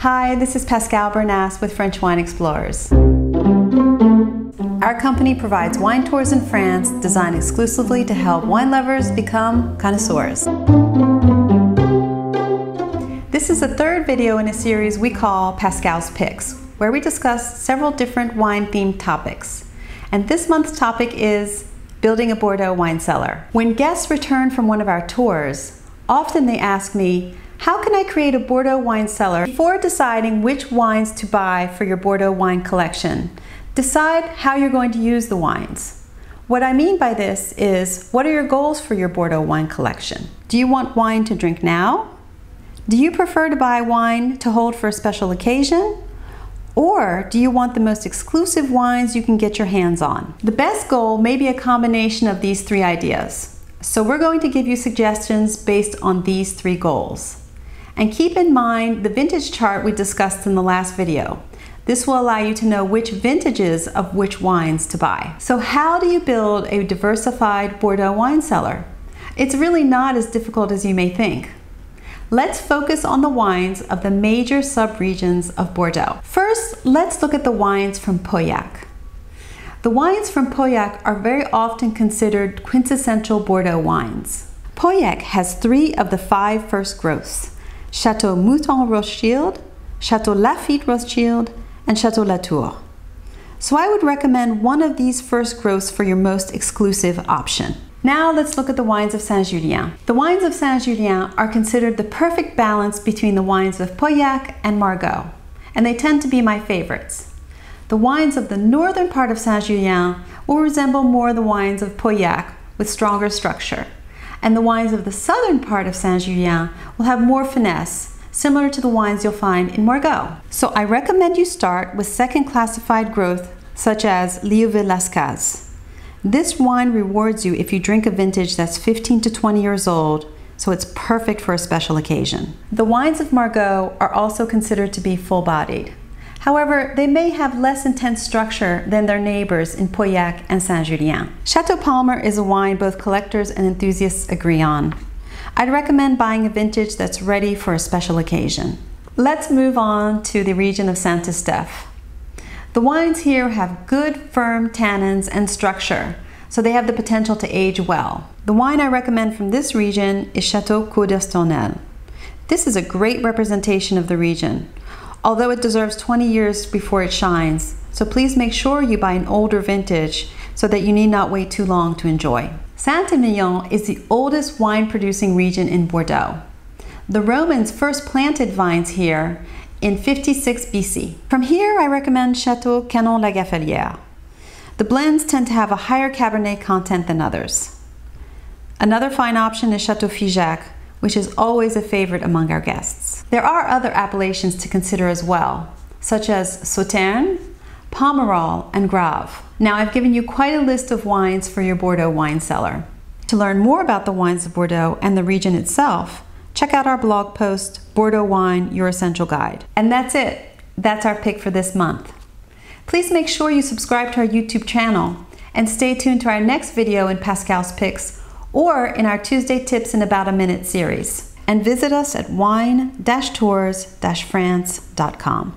Hi, this is Pascal Bernas with French Wine Explorers. Our company provides wine tours in France designed exclusively to help wine lovers become connoisseurs. This is the third video in a series we call Pascal's Picks, where we discuss several different wine-themed topics. And this month's topic is building a Bordeaux wine cellar. When guests return from one of our tours, often they ask me, how can I create a Bordeaux wine cellar? Before deciding which wines to buy for your Bordeaux wine collection, decide how you're going to use the wines. What I mean by this is, what are your goals for your Bordeaux wine collection? Do you want wine to drink now? Do you prefer to buy wine to hold for a special occasion? Or do you want the most exclusive wines you can get your hands on? The best goal may be a combination of these three ideas. So we're going to give you suggestions based on these three goals. And keep in mind the vintage chart we discussed in the last video. This will allow you to know which vintages of which wines to buy. So how do you build a diversified Bordeaux wine cellar? It's really not as difficult as you may think. Let's focus on the wines of the major sub-regions of Bordeaux. First, let's look at the wines from Pauillac. The wines from Pauillac are very often considered quintessential Bordeaux wines. Pauillac has 3 of the 5 first growths: Chateau Mouton Rothschild, Chateau Lafite Rothschild, and Chateau Latour. So I would recommend one of these first growths for your most exclusive option. Now let's look at the wines of Saint-Julien. The wines of Saint-Julien are considered the perfect balance between the wines of Pauillac and Margaux, and they tend to be my favorites. The wines of the northern part of Saint-Julien will resemble more the wines of Pauillac with stronger structure, and the wines of the southern part of Saint-Julien will have more finesse, similar to the wines you'll find in Margaux. So I recommend you start with second classified growth, such as Lieuvain-Lascaz. This wine rewards you if you drink a vintage that's 15 to 20 years old, so it's perfect for a special occasion. The wines of Margaux are also considered to be full-bodied. However, they may have less intense structure than their neighbors in Pauillac and Saint-Julien. Chateau Palmer is a wine both collectors and enthusiasts agree on. I'd recommend buying a vintage that's ready for a special occasion. Let's move on to the region of Saint-Estephe. The wines here have good, firm tannins and structure, so they have the potential to age well. The wine I recommend from this region is Chateau Côte d'Estournel. This is a great representation of the region, although it deserves 20 years before it shines, so please make sure you buy an older vintage so that you need not wait too long to enjoy. Saint-Emilion is the oldest wine-producing region in Bordeaux. The Romans first planted vines here in 56 BC. From here, I recommend Chateau Canon-la-Gaffelière. The blends tend to have a higher Cabernet content than others. Another fine option is Chateau Figeac, which is always a favorite among our guests. There are other appellations to consider as well, such as Sauternes, Pomerol, and Grave. Now, I've given you quite a list of wines for your Bordeaux wine cellar. To learn more about the wines of Bordeaux and the region itself, check out our blog post, Bordeaux Wine, Your Essential Guide. And that's it. That's our pick for this month. Please make sure you subscribe to our YouTube channel and stay tuned to our next video in Pascal's Picks or in our Tuesday Tips in About a Minute series. And visit us at wine-tours-france.com.